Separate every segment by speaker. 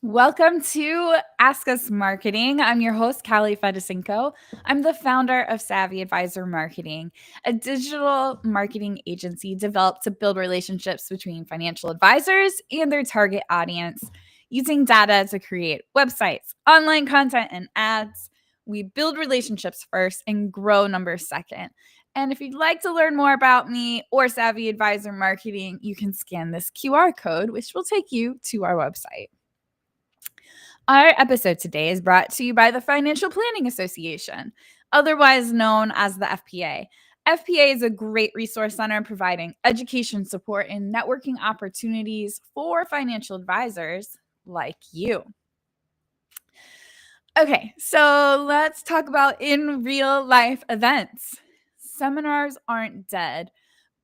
Speaker 1: Welcome to Ask Us Marketing. I'm your host, Kalli Fedusenko. I'm the founder of Savvy Advisor Marketing, a digital marketing agency developed to build relationships between financial advisors and their target audience using data to create websites, online content, and ads. We build relationships first and grow numbers second. And if you'd like to learn more about me or Savvy Advisor Marketing, you can scan this QR code, which will take you to our website. Our episode today is brought to you by the Financial Planning Association, otherwise known as the FPA. FPA is a great resource center providing education support and networking opportunities for financial advisors like you. Okay, so let's talk about in real life events. Seminars aren't dead,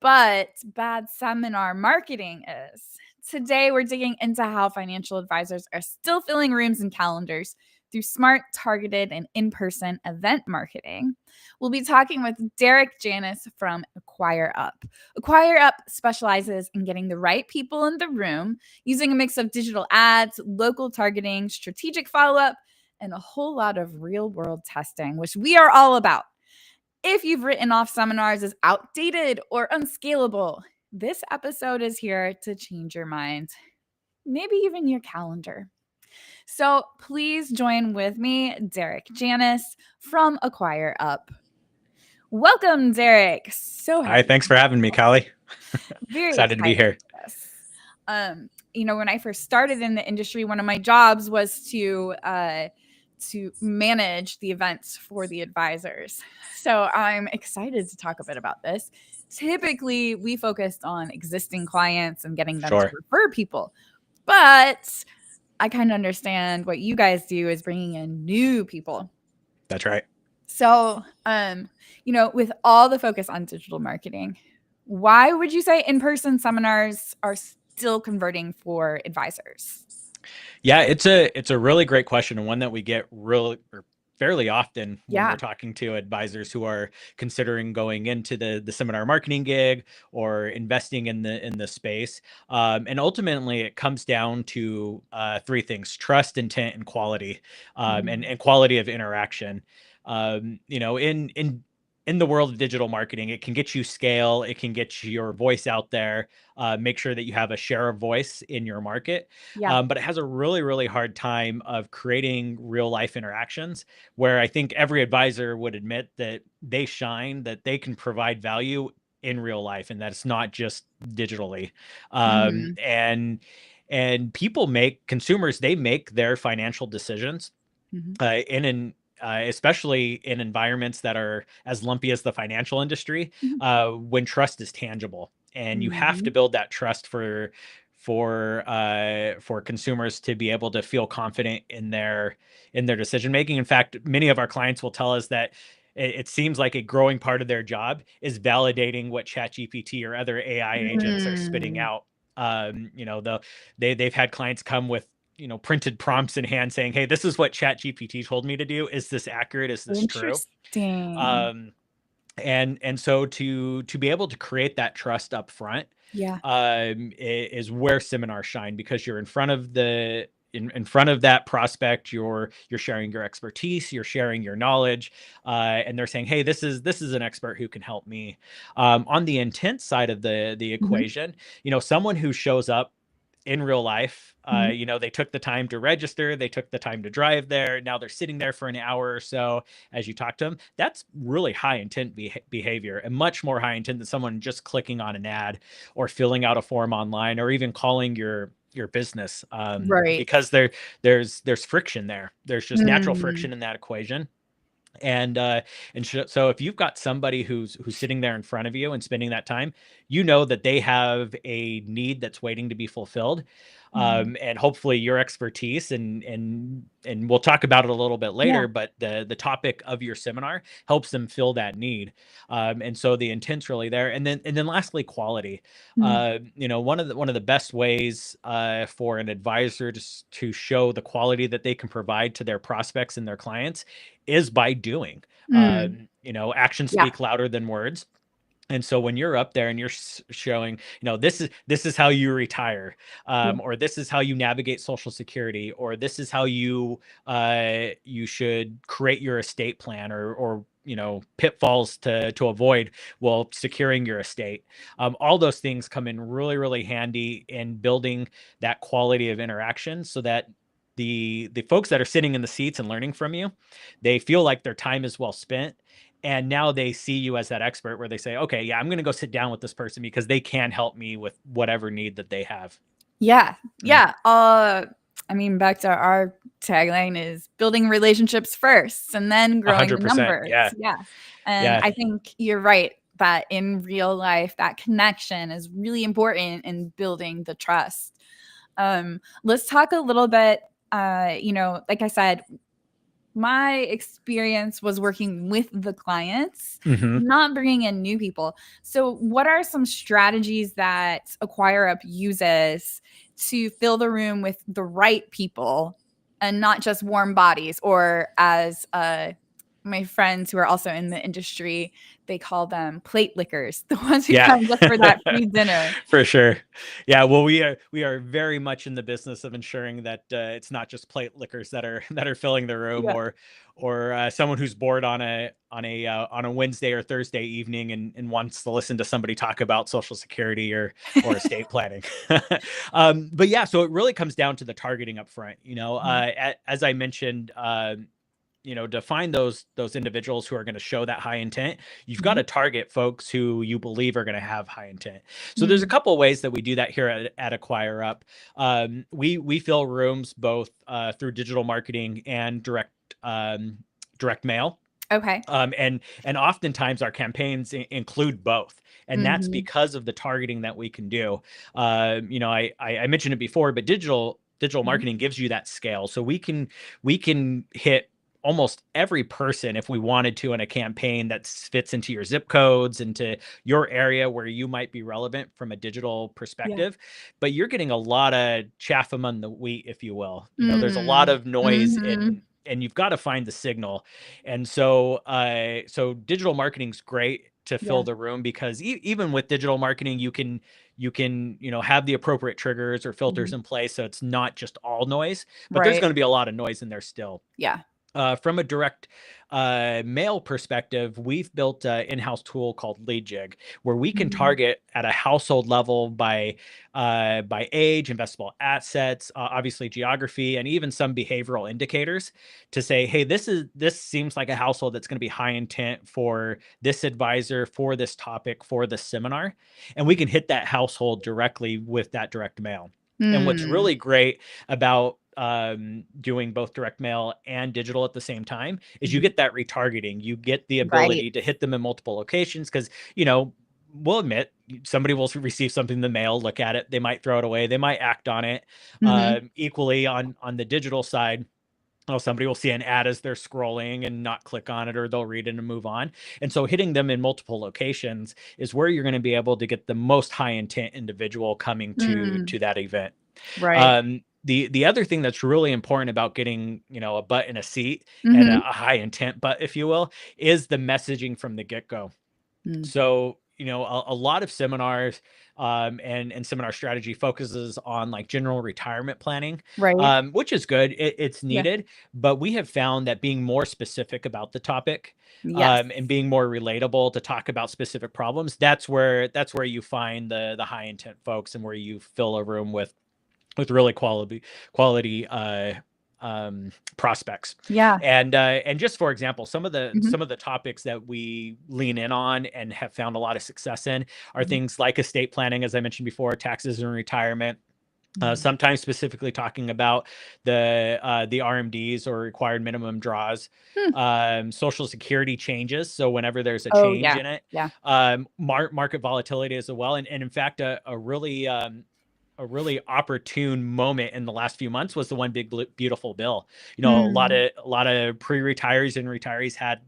Speaker 1: but bad seminar marketing is. Today, we're digging into how financial advisors are still filling rooms and calendars through smart, targeted, and in person event marketing. We'll be talking with Janis from AcquireUp. AcquireUp specializes in getting the right people in the room using a mix of digital ads, local targeting, strategic follow up, and a whole lot of real world testing, which we are all about. If you've written off seminars as outdated or unscalable, this episode is here to change your mind, maybe even your calendar. So please join with me, Janis from AcquireUp. Welcome, Derek. So
Speaker 2: Hi,
Speaker 1: happy.
Speaker 2: thanks for having me, Kalli.
Speaker 1: Very
Speaker 2: Excited to be
Speaker 1: excited
Speaker 2: here.
Speaker 1: for this. When I first started in the industry, one of my jobs was to manage the events for the advisors. So I'm excited to talk a bit about this. Typically, we focused on existing clients and getting them to
Speaker 2: Sure.
Speaker 1: refer people, but I kind of understand what you guys do is bringing in new people.
Speaker 2: That's right.
Speaker 1: So, with all the focus on digital marketing, why would you say in-person seminars are still converting for advisors?
Speaker 2: Yeah, it's a really great question, and one that we get really or fairly often when we're
Speaker 1: Yeah.
Speaker 2: talking to advisors who are considering going into the seminar marketing gig or investing in the space. And ultimately, it comes down to three things: trust, intent, and quality, and quality of interaction. In the world of digital marketing, it can get you scale, it can get your voice out there, make sure that you have a share of voice in your market.
Speaker 1: Yeah.
Speaker 2: But it has a really, really hard time of creating real life interactions where I think every advisor would admit that they shine, that they can provide value in real life, and that it's not just digitally. Um,
Speaker 1: Mhm.
Speaker 2: and consumers, they make their financial decisions
Speaker 1: Mhm.
Speaker 2: in an especially in environments that are as lumpy as the financial industry,
Speaker 1: Mhm.
Speaker 2: when trust is tangible, and you have to
Speaker 1: Mhm.
Speaker 2: build that trust for consumers to be able to feel confident in their decision making. In fact, many of our clients will tell us that it seems like a growing part of their job is validating what ChatGPT or other AI agents are spitting
Speaker 1: Mm.
Speaker 2: out. They've had clients come with printed prompts in hand saying, "Hey, this is what ChatGPT told me to do. Is this accurate? Is this true?"
Speaker 1: Interesting.
Speaker 2: Um, and so to be able to create that trust up front,
Speaker 1: Yeah.
Speaker 2: is where seminars shine, because you're in front of in front of that prospect. You're sharing your expertise, you're sharing your knowledge, and they're saying, "Hey, this is an expert who can help me." On the intent side of the
Speaker 1: Mhm.
Speaker 2: equation, someone who shows up in real life,
Speaker 1: Mhm.
Speaker 2: they took the time to register, they took the time to drive there, now they're sitting there for an hour or so as you talk to them. That's really high intent behavior, and much more high intent than someone just clicking on an ad or filling out a form online or even calling your business,
Speaker 1: Right.
Speaker 2: because there's friction there. There's just natural
Speaker 1: Mm.
Speaker 2: friction in that equation. And uh and so if you've got somebody who's sitting there in front of you and spending that time, that they have a need that's waiting to be fulfilled.
Speaker 1: Mhm.
Speaker 2: And hopefully your expertise, and we'll talk about it a little bit
Speaker 1: Yeah.
Speaker 2: later, but the topic of your seminar helps them fill that need. And so the intent's really there. And then lastly, quality.
Speaker 1: Mhm.
Speaker 2: One of the best ways for an advisor to show the quality that they can provide to their prospects and their clients is by doing.
Speaker 1: Mm.
Speaker 2: Actions
Speaker 1: Yeah.
Speaker 2: speak louder than words. And so when you're up there and you're showing, this is how you retire,
Speaker 1: Yeah.
Speaker 2: or this is how you navigate Social Security, or this is how you should create your estate plan, or pitfalls to avoid while securing your estate. All those things come in really, really handy in building that quality of interaction, so that the folks that are sitting in the seats and learning from you, they feel like their time is well spent, and now they see you as that expert, where they say, okay, yeah, I'm going to go sit down with this person because they can help me with whatever need that they have.
Speaker 1: Yeah. Yeah. I mean, back to our tagline is building relationships first and then growing the
Speaker 2: 100%.
Speaker 1: numbers.
Speaker 2: Yeah.
Speaker 1: Yeah. And
Speaker 2: Yeah.
Speaker 1: I think you're right that in real life, that connection is really important in building the trust. Let's talk a little bit, like I said, my experience was working with the clients,
Speaker 2: Mm-hmm.
Speaker 1: not bringing in new people. So, what are some strategies that AcquireUp uses to fill the room with the right people and not just warm bodies, or as my friends who are also in the industry, they call them plate lickers, the ones who
Speaker 2: Yeah.
Speaker 1: come just for that free dinner.
Speaker 2: For sure. Yeah. Well, we are very much in the business of ensuring that it's not just plate lickers that are filling the room,
Speaker 1: Yeah.
Speaker 2: or someone who's bored on a Wednesday or Thursday evening, and wants to listen to somebody talk about Social Security or estate planning. But yeah, so it really comes down to the targeting up front. As I mentioned, to find those individuals who are going to show that high intent, you've got
Speaker 1: Mhm.
Speaker 2: to target folks who you believe are going to have high intent. So there's a
Speaker 1: Mm.
Speaker 2: couple of ways that we do that here at AcquireUp. We fill rooms both through digital marketing and direct mail.
Speaker 1: Okay.
Speaker 2: And oftentimes our campaigns include both, and that's
Speaker 1: Mhm.
Speaker 2: because of the targeting that we can do. I mentioned it before, but digital
Speaker 1: Mhm.
Speaker 2: marketing gives you that scale, so we can hit almost every person if we wanted to in a campaign that fits into your zip codes, into your area where you might be relevant from a digital
Speaker 1: Yeah.
Speaker 2: perspective. But you're getting a lot of chaff among the wheat, if you will. There's a lot
Speaker 1: Mm.
Speaker 2: of noise
Speaker 1: Mhm.
Speaker 2: in, and you've got to find the signal. And so digital marketing's great to fill
Speaker 1: Yeah.
Speaker 2: the room, because even with digital marketing, you can have the appropriate triggers or filters
Speaker 1: Mhm.
Speaker 2: in place, so it's not just all noise, but there's
Speaker 1: Right.
Speaker 2: going to be a lot of noise in there still.
Speaker 1: Yeah.
Speaker 2: From a direct mail perspective, we've built an in-house tool called LeadJig, where we can
Speaker 1: Mhm.
Speaker 2: target at a household level by age, investable assets, obviously geography, and even some behavioral indicators, to say, hey, this seems like a household that's going to be high intent for this advisor, for this topic, for this seminar, and we can hit that household directly with that direct mail. And what's
Speaker 1: Mm.
Speaker 2: really great about doing both direct mail and digital at the same time is you
Speaker 1: Mhm.
Speaker 2: get that retargeting. You get the
Speaker 1: Right.
Speaker 2: ability to hit them in multiple locations, because we'll admit, somebody will receive something in the mail, look at it, they might throw it away, they might act on it.
Speaker 1: Mhm.
Speaker 2: Equally on the digital side, somebody will see an ad as they're scrolling and not click on it, or they'll read it and move on. And so hitting them in multiple locations is where you're going to be able to get the most high intent individual coming to
Speaker 1: Mm.
Speaker 2: that event.
Speaker 1: Right.
Speaker 2: The other thing that's really important about getting a butt in a seat, and a
Speaker 1: Mhm.
Speaker 2: high intent butt, if you will, is the messaging from the get-go.
Speaker 1: Mm.
Speaker 2: So a lot of seminars, and seminar strategy focuses on like general retirement planning,
Speaker 1: Right.
Speaker 2: which is good. It's
Speaker 1: Yeah.
Speaker 2: needed, but we have found that being more specific about the topic,
Speaker 1: Yes.
Speaker 2: and being more relatable to talk about specific problems, that's where you find the high intent folks, and where you fill a room with really quality prospects.
Speaker 1: Yeah.
Speaker 2: And just for example, some of the
Speaker 1: Mhm.
Speaker 2: some of the topics that we lean in on and have found a lot of success in are
Speaker 1: Mhm.
Speaker 2: things like estate planning, as I mentioned before, taxes and retirement.
Speaker 1: Mhm.
Speaker 2: Sometimes specifically talking about the RMDs, or required minimum draws,
Speaker 1: Hmm.
Speaker 2: Social Security changes. So whenever there's a
Speaker 1: Oh,
Speaker 2: change
Speaker 1: yeah.
Speaker 2: in it,
Speaker 1: Yeah.
Speaker 2: market volatility as well, and in fact, a really opportune moment in the last few months was the one big beautiful bill. A lot
Speaker 1: Mm.
Speaker 2: of pre-retirees and retirees had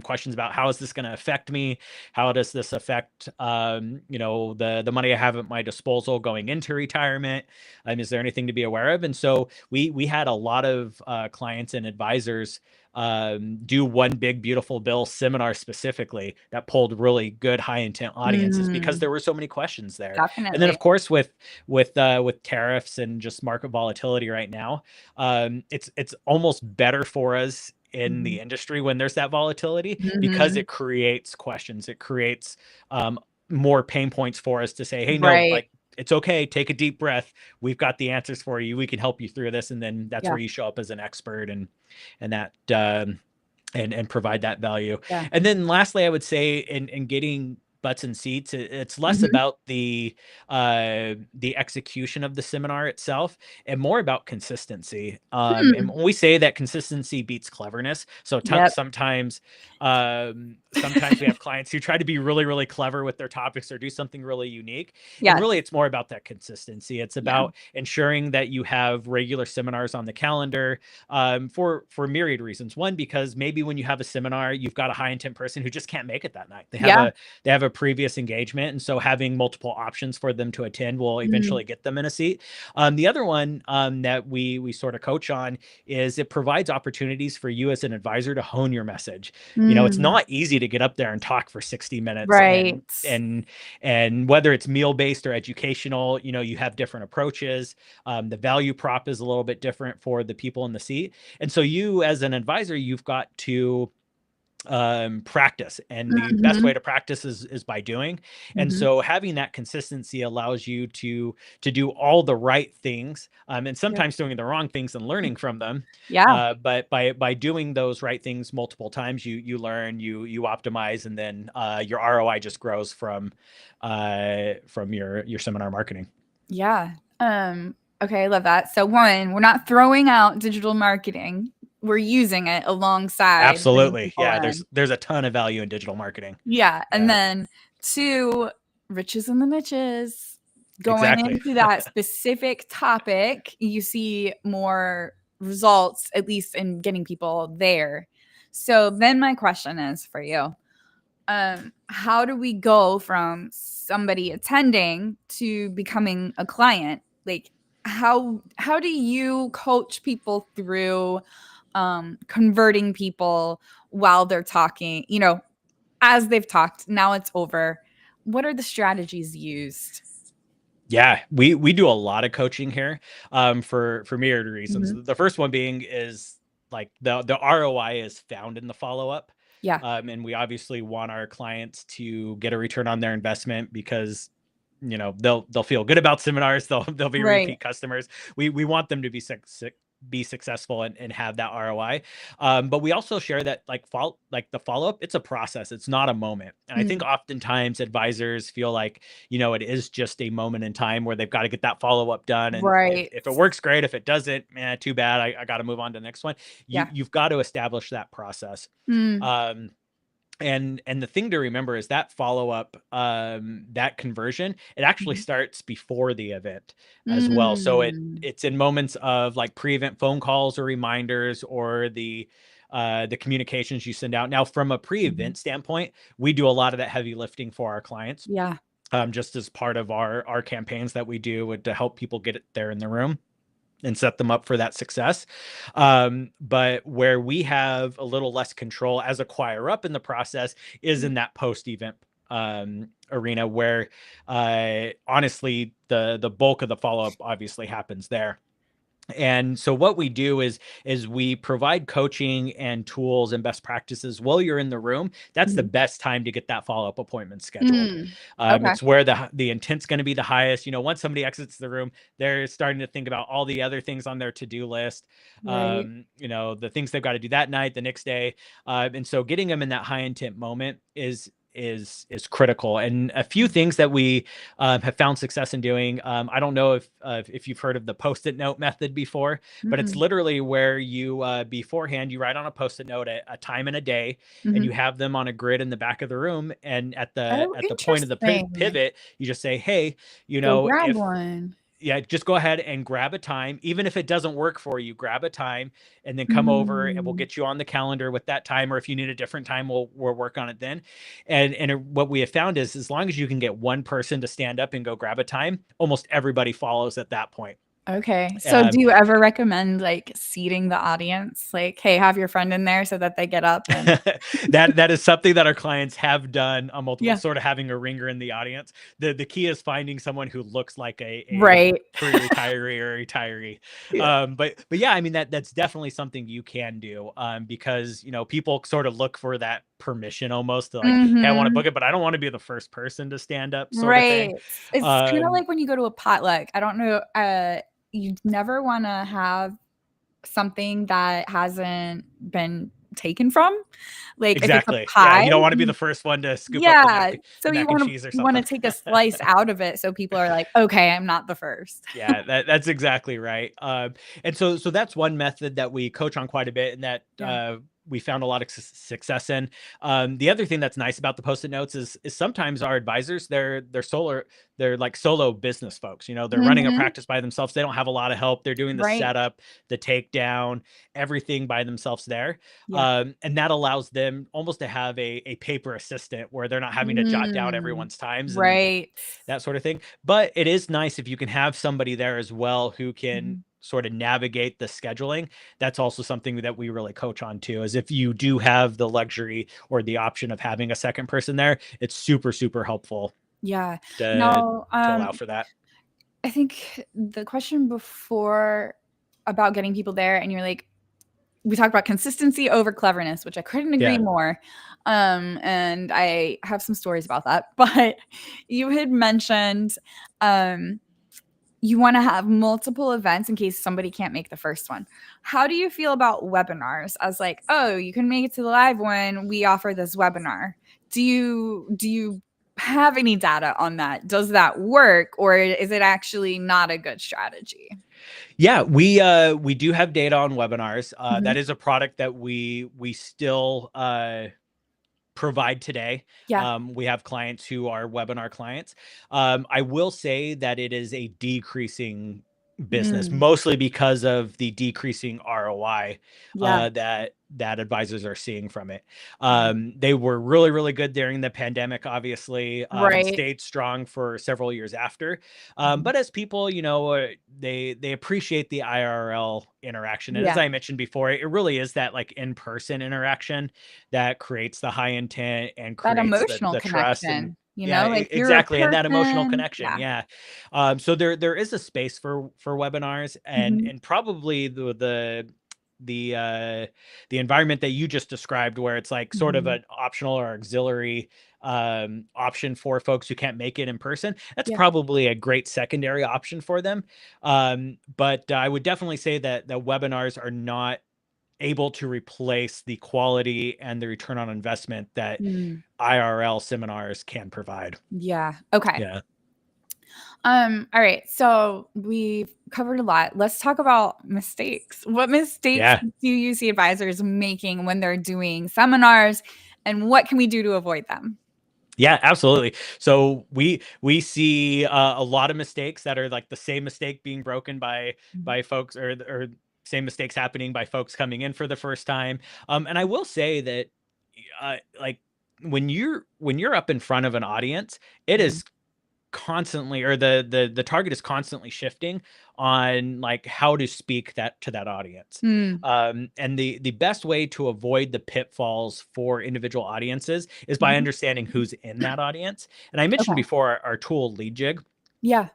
Speaker 2: questions about how is this going to affect me? How does this affect, the money I have at my disposal going into retirement? Is there anything to be aware of? And so we had a lot of clients and advisors do One Big Beautiful Bill seminar specifically that pulled really good high intent audiences because there were so many questions there. And then
Speaker 1: Definitely.
Speaker 2: of course with tariffs and just market volatility right now, it's almost better for us in the industry when there's that volatility because it creates questions. It creates more pain points for us to say, hey, no,
Speaker 1: Right.
Speaker 2: like it's okay. Take a deep breath. We've got the answers for you. We can help you through this. And then that's
Speaker 1: Yeah.
Speaker 2: where you show up as an expert and that and provide that value.
Speaker 1: Yeah.
Speaker 2: And then lastly, I would say in getting butts and seats, it's less about the execution of the seminar itself and more about consistency. And when we say that consistency beats cleverness, so
Speaker 1: Yep.
Speaker 2: sometimes we have clients who try to be really, really clever with their topics or do something really unique. And
Speaker 1: Yes.
Speaker 2: really, it's more about that consistency. It's
Speaker 1: Yeah.
Speaker 2: about ensuring that you have regular seminars on the calendar for myriad reasons. One, because maybe when you have a seminar, you've got a high intent person who just can't make it that night.
Speaker 1: Yeah.
Speaker 2: They have a previous engagement, and so having multiple options for them to attend will eventually get them in a seat. The other one that we sort of coach on is it provides opportunities for you as an advisor to hone your message. It's not easy to get up there and talk for 60 minutes
Speaker 1: Right.
Speaker 2: and whether it's meal based or educational, you have different approaches. The value prop is a little bit different for the people in the seat. And so you as an advisor, you've got to practice, and the best way to practice is by doing. And so having that consistency allows you to do all the right things, and sometimes doing the wrong things and learning from them.
Speaker 1: Yeah.
Speaker 2: But by doing those right things multiple times, you learn, you optimize, and then your ROI just grows from your seminar marketing.
Speaker 1: Yeah. Okay, I love that. So one, we're not throwing out digital marketing. We're using it alongside bringing
Speaker 2: Absolutely.
Speaker 1: people
Speaker 2: Yeah,
Speaker 1: in.
Speaker 2: there's a ton of value in digital marketing.
Speaker 1: Yeah. And
Speaker 2: Yeah,
Speaker 1: then two, riches in the niches. Going
Speaker 2: exactly.
Speaker 1: into that specific topic, you see more results, at least in getting people there. So then my question is for you. How do we go from somebody attending to becoming a client? Like how do you coach people through converting people while they're talking, as they've talked, now it's over. What are the strategies used?
Speaker 2: Yeah, we do a lot of coaching here for myriad reasons.
Speaker 1: Mhm.
Speaker 2: The first one being is like the ROI is found in the follow-up.
Speaker 1: Yeah.
Speaker 2: And we obviously want our clients to get a return on their investment because they'll feel good about seminars. They'll be
Speaker 1: Right.
Speaker 2: repeat customers. We want them to be successful and have that ROI. But we also share that like the follow-up, it's a process. It's not a moment. And I think
Speaker 1: Mm.
Speaker 2: oftentimes advisors feel like, it is just a moment in time where they've got to get that follow-up done. And if,
Speaker 1: Right.
Speaker 2: if it works, great. If it doesn't, too bad. I got to move on to the next one.
Speaker 1: Yeah.
Speaker 2: You've got to establish that process.
Speaker 1: Mm.
Speaker 2: Um, and the thing to remember is that follow-up, that conversion, it actually
Speaker 1: Mhm.
Speaker 2: starts before the event as well. So
Speaker 1: Mm.
Speaker 2: it's in moments of like pre-event phone calls or reminders or the communications you send out. Now, from a
Speaker 1: Mhm.
Speaker 2: pre-event standpoint, we do a lot of that heavy lifting for our clients,
Speaker 1: Yeah.
Speaker 2: just as part of our campaigns that we do to help people get it there in the room and set them up for that success. But where we have a little less control as AcquireUp in the process is in that post-event arena where honestly the bulk of the follow-up obviously happens there. And so what we do is we provide coaching and tools and best practices while you're in the room. That's the
Speaker 1: Mhm.
Speaker 2: best time to get that follow-up appointment scheduled.
Speaker 1: Mm. Okay.
Speaker 2: It's where the intent's going to be the highest. Once somebody exits the room, they're starting to think about all the other things on their to-do list.
Speaker 1: Right.
Speaker 2: The things they've got to do that night, the next day. And so getting them in that high intent moment is critical. And a few things that we have found success in doing. I don't know if you've heard of the Post-it note method before, but it's
Speaker 1: Mm-mm.
Speaker 2: literally where you beforehand you write on a Post-it note a time and a day, and you
Speaker 1: Mhm.
Speaker 2: have them on a grid in the back of the room. And at the
Speaker 1: Oh,
Speaker 2: point of the
Speaker 1: interesting.
Speaker 2: pivot, you just say, hey,
Speaker 1: Go grab
Speaker 2: if
Speaker 1: one.
Speaker 2: yeah, just go ahead and grab a time. Even if it doesn't work for you, grab a time and then come over and we'll
Speaker 1: Mm.
Speaker 2: get you on the calendar with that time. Or if you need a different time, we'll work on it then. What we have found is as long as you can get one person to stand up and go grab a time, almost everybody follows at that point.
Speaker 1: Okay. So do you ever recommend like seating the audience? Like, hey, have your friend in there so that they get up and
Speaker 2: that is something that our clients have done on multiple,
Speaker 1: yeah.
Speaker 2: sort of having a ringer in the audience. The key is finding someone who looks like a
Speaker 1: Right.
Speaker 2: pre-retiree or retiree.
Speaker 1: Yeah.
Speaker 2: But yeah, I mean that's definitely something you can do, because people sort of look for that permission almost to like, hey, I want to
Speaker 1: Mhm.
Speaker 2: book it, but I don't want to be the first person to stand up, sort of thing.
Speaker 1: Right. It's kinda
Speaker 2: Um,
Speaker 1: like when you go to a potluck. I don't know, you never wanna have something that hasn't been taken from. Like, if it's a
Speaker 2: exactly. Yeah,
Speaker 1: pie,
Speaker 2: you don't want to be the
Speaker 1: you
Speaker 2: first one to scoop up
Speaker 1: yeah,
Speaker 2: the
Speaker 1: so
Speaker 2: mac and cheese or
Speaker 1: you wanna
Speaker 2: something.
Speaker 1: take a slice out of it so people are like, "Okay, I'm not the first."
Speaker 2: Yeah, that's exactly right. And so that's one method that we coach on quite a bit, and that
Speaker 1: Yeah.
Speaker 2: we found a lot of success in. The other thing that's nice about the post-it notes is sometimes our advisors, they're like solo business folks. They're running a
Speaker 1: Mhm.
Speaker 2: practice by themselves. They don't have a lot of help. They're doing the
Speaker 1: Right.
Speaker 2: setup, the takedown, everything by themselves there.
Speaker 1: Yeah.
Speaker 2: And that allows them almost to have a paper assistant where they're not having to jot down
Speaker 1: Mm.
Speaker 2: everyone's times and
Speaker 1: Right.
Speaker 2: that sort of thing. But it is nice if you can have somebody there as well who can
Speaker 1: Mhm.
Speaker 2: sort of navigate the scheduling. That's also something that we really coach on too, is if you do have the luxury or the option of having a second person there, it's super, super helpful
Speaker 1: Yeah.
Speaker 2: to
Speaker 1: No,
Speaker 2: allow for that.
Speaker 1: I think the question before about getting people there and you're like, we talked about consistency over cleverness, which I couldn't agree
Speaker 2: Yeah.
Speaker 1: more. And I have some stories about that. But you had mentioned um, you want to have multiple events in case somebody can't make the first one. How do you feel about webinars as like, oh, you can make it to the live one, we offer this webinar. Do you have any data on that? Does that work or is it actually not a good strategy?
Speaker 2: Yeah, we do have data on webinars.
Speaker 1: Mhm.
Speaker 2: That is a product that we still provide today.
Speaker 1: Yeah.
Speaker 2: We have clients who are webinar clients. I will say that it is a decreasing business,
Speaker 1: Mm.
Speaker 2: mostly because of the decreasing ROI
Speaker 1: Yeah.
Speaker 2: that advisors are seeing from it.
Speaker 1: Yeah.
Speaker 2: They were really, really good during the pandemic, obviously, and
Speaker 1: Right.
Speaker 2: stayed strong for several years after.
Speaker 1: Mhm.
Speaker 2: But as people, they appreciate the IRL interaction, and as
Speaker 1: Yeah.
Speaker 2: I mentioned before, it really is that like in-person interaction that creates the high intent and
Speaker 1: That
Speaker 2: creates
Speaker 1: emotional
Speaker 2: the trust. And
Speaker 1: connection, you
Speaker 2: yeah,
Speaker 1: know, like you're a
Speaker 2: exactly, and that emotional
Speaker 1: person.
Speaker 2: connection.
Speaker 1: Yeah.
Speaker 2: Yeah. So there is a space for webinars, and
Speaker 1: Mhm.
Speaker 2: probably the the environment that you just described, where it's like sort of
Speaker 1: Mhm.
Speaker 2: an optional or auxiliary option for folks who can't make it in person. That's
Speaker 1: Yeah.
Speaker 2: probably a great secondary option for them. But I would definitely say that the webinars are not able to replace the quality and the return on investment that
Speaker 1: Mm.
Speaker 2: IRL seminars can provide.
Speaker 1: Yeah. Okay.
Speaker 2: Yeah.
Speaker 1: All right. So we've covered a lot. Let's talk about mistakes. What mistakes
Speaker 2: Yeah.
Speaker 1: do you see advisors making when they're doing seminars, and what can we do to avoid them?
Speaker 2: Yeah, absolutely. So we see a lot of mistakes that are like the same mistake being broken
Speaker 1: Mhm.
Speaker 2: by folks, or same mistakes happening by folks coming in for the first time. And I will say that like when you're up in front of an audience, it
Speaker 1: Mhm.
Speaker 2: is constantly, or the target is constantly shifting on like how to speak that to that audience.
Speaker 1: Mm.
Speaker 2: And the best way to avoid the pitfalls for individual audiences is by
Speaker 1: Mhm.
Speaker 2: understanding who's in that audience. And I mentioned
Speaker 1: Okay.
Speaker 2: before our tool lead jig,
Speaker 1: Yeah.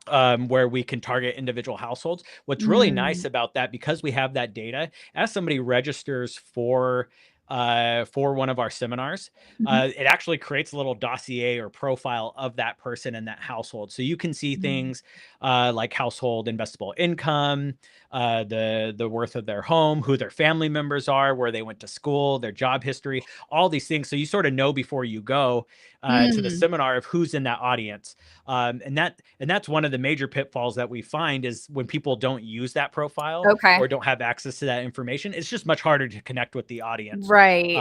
Speaker 2: where we can target individual households. What's really nice
Speaker 1: Mm.
Speaker 2: about that, because we have that data, as somebody registers for one of our seminars,
Speaker 1: Mhm.
Speaker 2: it actually creates a little dossier or profile of that person and that household. So you can see
Speaker 1: Mm.
Speaker 2: things like household investable income, the worth of their home, who their family members are, where they went to school, their job history, all these things. So you sort of know before you go to the
Speaker 1: Mm.
Speaker 2: seminar of who's in that audience. And that's one of the major pitfalls that we find, is when people don't use that profile
Speaker 1: Okay.
Speaker 2: or don't have access to that information, it's just much harder to connect with the audience,
Speaker 1: Right.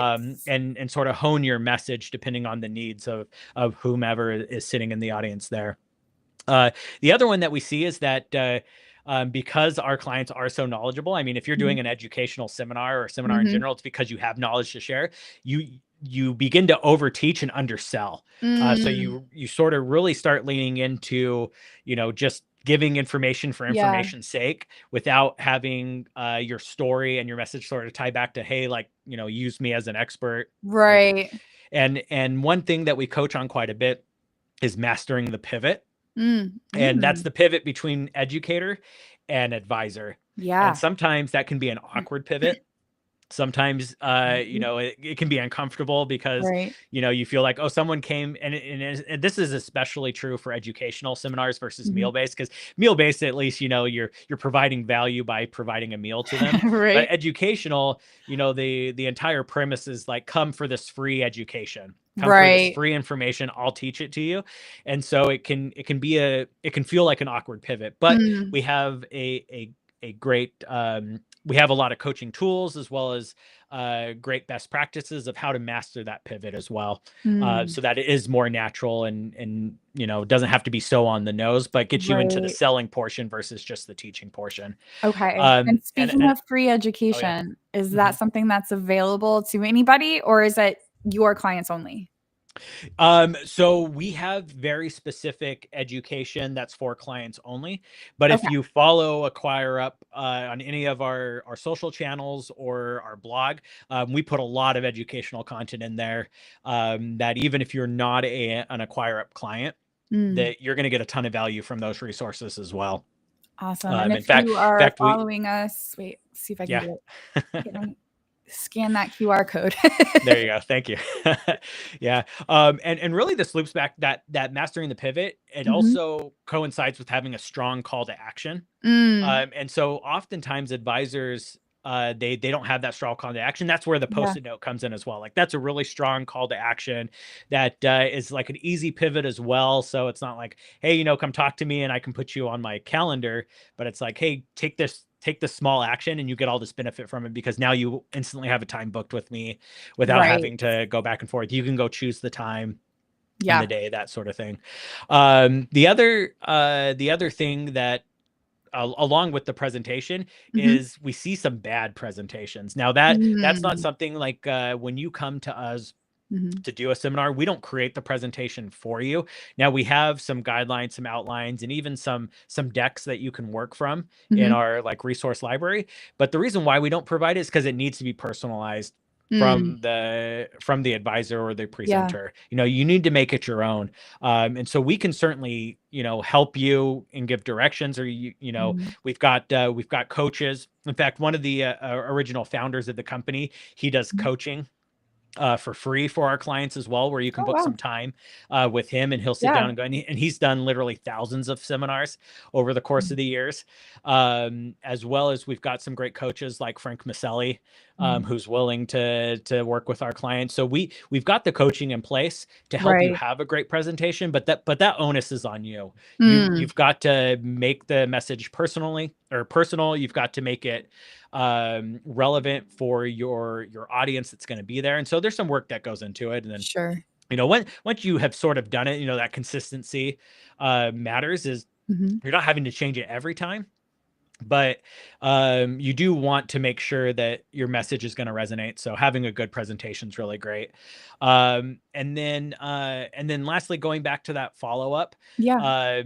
Speaker 2: and sort of hone your message depending on the needs of whomever is sitting in the audience there. The other one that we see is that because our clients are so knowledgeable, I mean, if you're doing an educational seminar or a seminar in general, it's because you have knowledge to share. You begin to overteach and undersell. So you sort of really start leaning into, just giving information for
Speaker 1: Yeah.
Speaker 2: information's sake without having your story and your message sort of tie back to, hey, like, use me as an expert.
Speaker 1: Right.
Speaker 2: And one thing that we coach on quite a bit is mastering the pivot. And that's the pivot between educator and advisor.
Speaker 1: Yeah.
Speaker 2: And sometimes that can be an awkward pivot. Sometimes, it can be uncomfortable because,
Speaker 1: Right.
Speaker 2: you feel like, oh, someone came and this is especially true for educational seminars versus meal-based, because meal-based, at least, you're providing value by providing a meal to them. But
Speaker 1: Right.
Speaker 2: educational, the entire premise is like, come for this free education. Come for this
Speaker 1: Right.
Speaker 2: free information. I'll teach it to you. And so it can feel like an awkward pivot, but we have a great, we have a lot of coaching tools as well as great best practices of how to master that pivot as well, so that it is more natural and doesn't have to be so on the nose, but gets you into the
Speaker 1: Right.
Speaker 2: selling portion versus just the teaching portion.
Speaker 1: Okay. And speaking of free
Speaker 2: Oh, yeah.
Speaker 1: education, is that something that's available to anybody, or is it your clients only?
Speaker 2: So we have very specific education that's for clients only. But if
Speaker 1: Okay.
Speaker 2: you follow AcquireUp on any of our social channels or our blog, we put a lot of educational content in there, that even if you're not an AcquireUp client, that you're going to get a ton of value from those resources as well.
Speaker 1: Awesome. And
Speaker 2: In
Speaker 1: if you are
Speaker 2: fact,
Speaker 1: following us, wait, see if I can
Speaker 2: yeah.
Speaker 1: do it. Can I scan that QR code?
Speaker 2: There you go. Thank you. Yeah. And really this loops back that mastering the pivot. It also coincides with having a strong call to action. And so oftentimes advisors, they don't have that strong call to action. That's where the
Speaker 1: Yeah.
Speaker 2: post-it note comes in as well. Like, that's a really strong call to action that is like an easy pivot as well. So it's not like, hey, come talk to me and I can put you on my calendar, but it's like, hey, take this small action and you get all this benefit from it, because now you instantly have a time booked with me without
Speaker 1: Right.
Speaker 2: having to go back and forth. You can go choose the time in
Speaker 1: Yeah.
Speaker 2: the day, that sort of thing. The other thing that, along with the presentation, is we see some bad presentations. Now that's not something like, when you come to us to do a seminar, we don't create the presentation for you. Now we have some guidelines, some outlines, and even some decks that you can work from in our like resource library. But the reason why we don't provide it is because it needs to be personalized from the advisor or the presenter. You need to make it your own. And so we can certainly, help you and give directions, or we've got coaches. In fact, one of the original founders of the company, he does coaching for free for our clients as well, where you can book some time with him, and he'll sit down and go, and he's done literally thousands of seminars over the course of the years. As well as we've got some great coaches like Frank Maselli, who's willing to work with our clients. So we've got the coaching in place to help you
Speaker 1: Right.
Speaker 2: have a great presentation, but that onus is on you. You've got to make the message personal. You've got to make it relevant for your audience that's going to be there. And so there's some work that goes into it. And then,
Speaker 1: Sure.
Speaker 2: once you have sort of done it, that consistency matters. Is you're not having to change it every time, but you do want to make sure that your message is going to resonate. So having a good presentation is really great. And then lastly, going back to that follow-up,
Speaker 1: Yeah.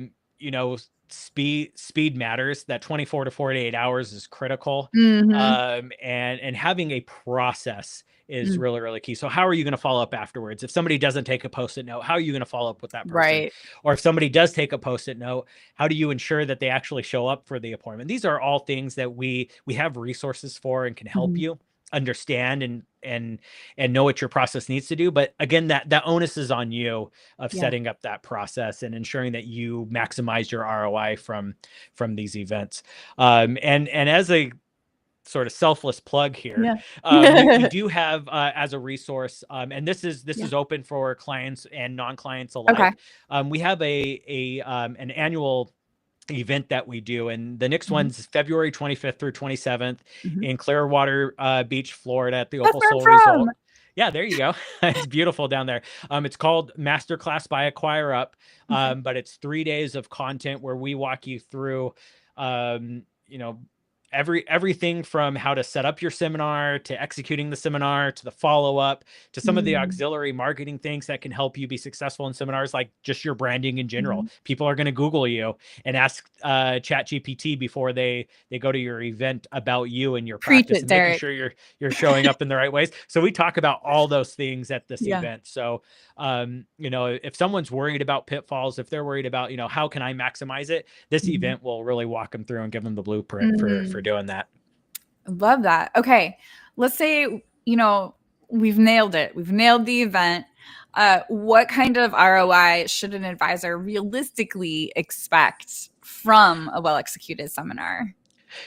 Speaker 2: speed matters. That 24 to 48 hours is critical. And having a process is really, really key. So how are you going to follow up afterwards? If somebody doesn't take a post-it note, how are you going to follow up with that person?
Speaker 1: Right.
Speaker 2: Or if somebody does take a post-it note, how do you ensure that they actually show up for the appointment? These are all things that we have resources for and can help you understand and know what your process needs to do. But again, that onus is on you of setting up that process and ensuring that you maximize your ROI from these events. And as a sort of selfless plug here, we do have as a resource, and this is open for clients and non-clients alike. We have an annual event that we do, and the next one's February 25th through 27th in Clearwater Beach, Florida, at the
Speaker 1: That's
Speaker 2: Opal
Speaker 1: where I'm
Speaker 2: Soul
Speaker 1: from.
Speaker 2: Resort. Yeah, there you go. It's beautiful down there. It's called Masterclass by AcquireUp,
Speaker 1: Okay.
Speaker 2: but it's 3 days of content where we walk you through, you know, everything from how to set up your seminar to executing the seminar to the follow-up to some of the
Speaker 1: Mm,
Speaker 2: auxiliary marketing things that can help you be successful in seminars, like just your branding in general.
Speaker 1: mhm.
Speaker 2: People are going to Google you and ask ChatGPT before they go to your event about you and your
Speaker 1: Preach
Speaker 2: practice,
Speaker 1: it,
Speaker 2: and making
Speaker 1: Derek.
Speaker 2: sure you're showing up in the right ways. So we talk about all those things at this
Speaker 1: Yeah.
Speaker 2: event. So if someone's worried about pitfalls, if they're worried about, how can I maximize it, this
Speaker 1: Mhm.
Speaker 2: event will really walk them through and give them the blueprint for
Speaker 1: Mhm.
Speaker 2: doing that.
Speaker 1: Love that. Okay. Let's say, we've nailed it. We've nailed the event. What kind of ROI should an advisor realistically expect from a well executed seminar?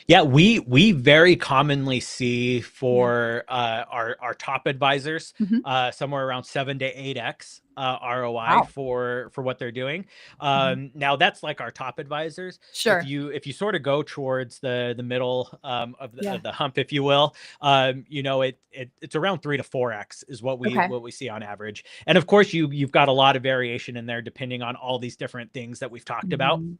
Speaker 2: Yeah, we very commonly see
Speaker 1: Yeah.
Speaker 2: for our top advisors
Speaker 1: Hmm.
Speaker 2: somewhere around 7 to 8x ROI
Speaker 1: Wow.
Speaker 2: for what they're doing.
Speaker 1: Mhm.
Speaker 2: Now that's like our top advisors. If
Speaker 1: Sure.
Speaker 2: you sort of go towards the middle
Speaker 1: Yeah.
Speaker 2: of the hump, if you will, it's around 3 to 4x is
Speaker 1: Okay.
Speaker 2: what we see on average. And of course, you've got a lot of variation in there depending on all these different things that we've talked about.
Speaker 1: Mhm.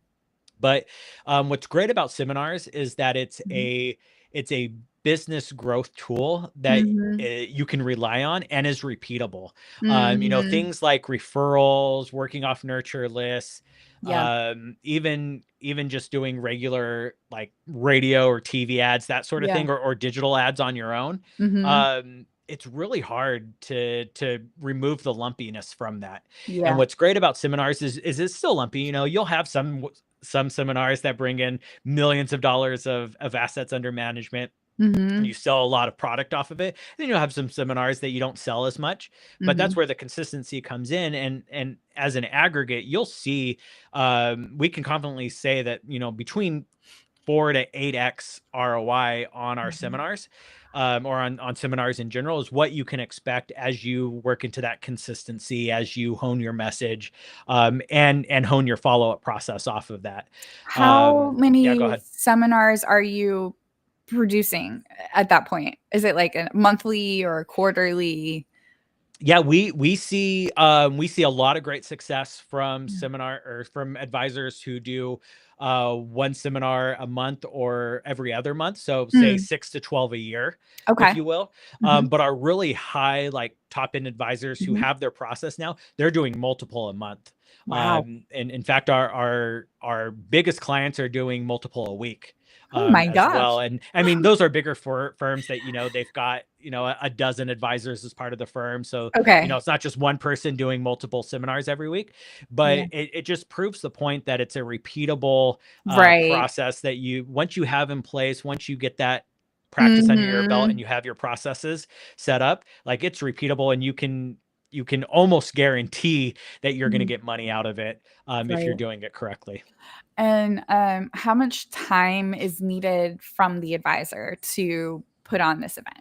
Speaker 2: But what's great about seminars is that
Speaker 1: Mhm.
Speaker 2: it's a business growth tool that
Speaker 1: Mhm.
Speaker 2: you can rely on and is repeatable.
Speaker 1: Mhm.
Speaker 2: Things like referrals, working off nurture lists,
Speaker 1: Yeah.
Speaker 2: even just doing regular like radio or TV ads, that sort of
Speaker 1: Yeah.
Speaker 2: thing, or digital ads on your own.
Speaker 1: Mhm.
Speaker 2: It's really hard to remove the lumpiness from that. And
Speaker 1: Yeah.
Speaker 2: what's great about seminars is it's still lumpy. You'll have some seminars that bring in millions of dollars of assets under management, and you
Speaker 1: Mhm.
Speaker 2: sell a lot of product off of it. Then you'll have some seminars that you don't sell as much, but that's
Speaker 1: Mhm.
Speaker 2: where the consistency comes in. And as an aggregate, you'll see, we can confidently say that, between 4 to 8x ROI on our
Speaker 1: Mhm.
Speaker 2: seminars, or on seminars in general, is what you can expect as you work into that consistency, as you hone your message, and hone your follow up process off of that.
Speaker 1: How
Speaker 2: Yeah, go
Speaker 1: many
Speaker 2: ahead.
Speaker 1: seminars are you producing at that point? Is it like a monthly or quarterly?
Speaker 2: Yeah, we see a lot of great success from
Speaker 1: Yeah.
Speaker 2: seminar or from advisors who do one seminar a month or every other month, so say
Speaker 1: Mm,
Speaker 2: 6 to 12 a year, if
Speaker 1: okay.
Speaker 2: you will.
Speaker 1: Mhm,
Speaker 2: But our really high, like, top end advisors who
Speaker 1: mhm.
Speaker 2: have their process now, they're doing multiple a month.
Speaker 1: Wow.
Speaker 2: And in fact, our biggest clients are doing multiple a week,
Speaker 1: Oh my
Speaker 2: as well.
Speaker 1: gosh.
Speaker 2: And I mean, those are bigger for firms that, they've got, a dozen advisors as part of the firm. So,
Speaker 1: Okay.
Speaker 2: it's not just one person doing multiple seminars every week,
Speaker 1: Yeah.
Speaker 2: but it just proves the point that it's a repeatable
Speaker 1: Right.
Speaker 2: process that once you have in place, once you get that practice under your belt and
Speaker 1: Mhm.
Speaker 2: you have your processes set up, like, it's repeatable, and you can almost guarantee that you're going to
Speaker 1: Mhm.
Speaker 2: get money out of it, if you're
Speaker 1: Right.
Speaker 2: doing it correctly.
Speaker 1: And, how much time is needed from the advisor to put on this event?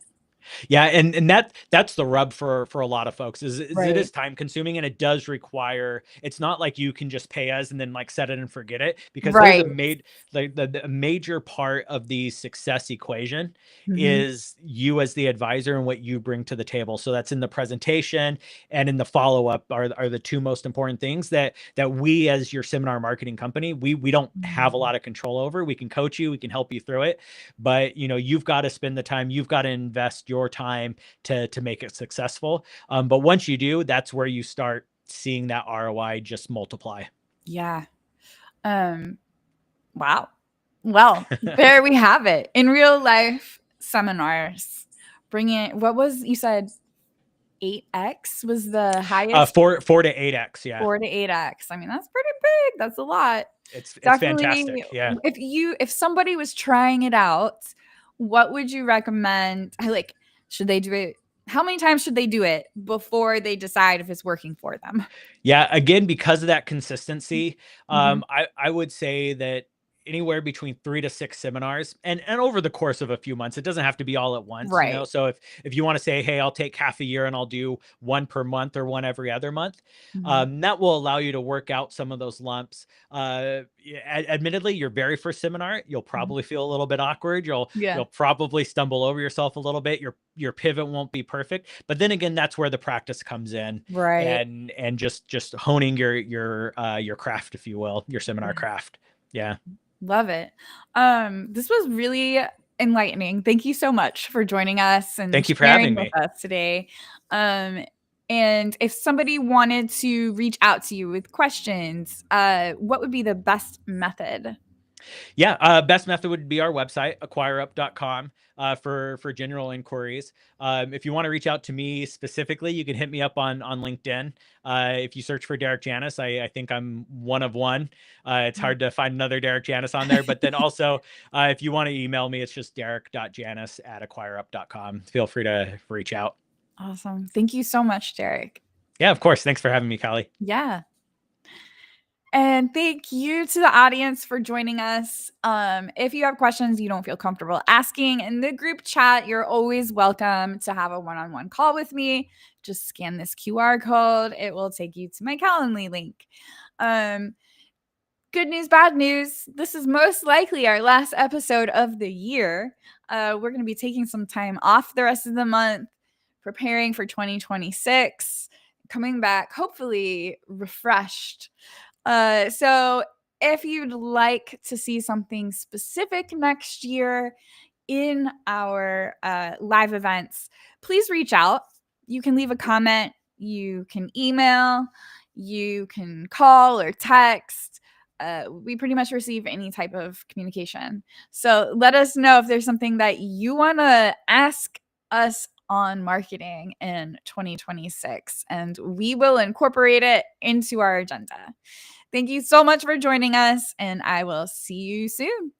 Speaker 2: Yeah, and that's the rub for a lot of folks is it
Speaker 1: Right.
Speaker 2: is time consuming, and it does require, it's not like you can just pay us and then like set it and forget it, because there's
Speaker 1: Right.
Speaker 2: a made like the major part of the success equation
Speaker 1: Mhm.
Speaker 2: is you as the advisor and what you bring to the table. So that's in the presentation and in the follow-up are the two most important things that we as your seminar marketing company, we don't have a
Speaker 1: Mhm.
Speaker 2: lot of control over. We can coach you, we can help you through it, but you've got to spend the time, you've got to invest your time to make it successful. But once you do, that's where you start seeing that ROI just multiply.
Speaker 1: Yeah. Um, wow. Well, there we have it. In real life seminars, bring it. What was you said? 8x was the highest.
Speaker 2: 4 to 8x, yeah.
Speaker 1: 4 to 8x. I mean, that's pretty big. That's a lot.
Speaker 2: It's
Speaker 1: Definitely.
Speaker 2: fantastic, yeah.
Speaker 1: If somebody was trying it out, what would you recommend? Should they do it? How many times should they do it before they decide if it's working for them?
Speaker 2: Yeah, again, because of that consistency,
Speaker 1: Mhm.
Speaker 2: I would say that anywhere between 3 to 6 seminars, and over the course of a few months. It doesn't have to be all at once, you know.
Speaker 1: Right.
Speaker 2: So if you want to say, hey, I'll take half a year and I'll do one per month or one every other month,
Speaker 1: Mhm.
Speaker 2: that will allow you to work out some of those lumps. Admittedly, your very first seminar, you'll
Speaker 1: Mhm.
Speaker 2: probably feel a little bit awkward.
Speaker 1: Yeah.
Speaker 2: You'll probably stumble over yourself a little bit. Your pivot won't be perfect, but then again, that's where the practice comes in,
Speaker 1: Right.
Speaker 2: and just honing your craft, if you will, your seminar
Speaker 1: Yeah.
Speaker 2: craft. Yeah.
Speaker 1: Love it. This was really enlightening. Thank you so much for joining us and
Speaker 2: Thank you for
Speaker 1: sharing
Speaker 2: having
Speaker 1: with
Speaker 2: me.
Speaker 1: us today. And if somebody wanted to reach out to you with questions, what would be the best method?
Speaker 2: Yeah, best method would be our website, acquireup.com, for general inquiries. If you want to reach out to me specifically, you can hit me up on LinkedIn. If you search for Derek Janis, I think I'm one of one. It's hard to find another Derek Janis on there. But then also, if you want to email me, it's just derek.janis@acquireup.com. Feel free to reach out.
Speaker 1: Awesome. Thank you so much, Derek.
Speaker 2: Yeah, of course. Thanks for having me, Kalli.
Speaker 1: Yeah. And thank you to the audience for joining us. If you have questions you don't feel comfortable asking in the group chat, you're always welcome to have a one-on-one call with me. Just scan this QR code. It will take you to my Calendly link. Good news, bad news. This is most likely our last episode of the year. We're going to be taking some time off the rest of the month, preparing for 2026, coming back hopefully refreshed. So if you'd like to see something specific next year in our live events, please reach out. You can leave a comment, you can email, you can call or text. We pretty much receive any type of communication. So let us know if there's something that you want to ask us on marketing in 2026, and we will incorporate it into our agenda. Thank you so much for joining us, and I will see you soon.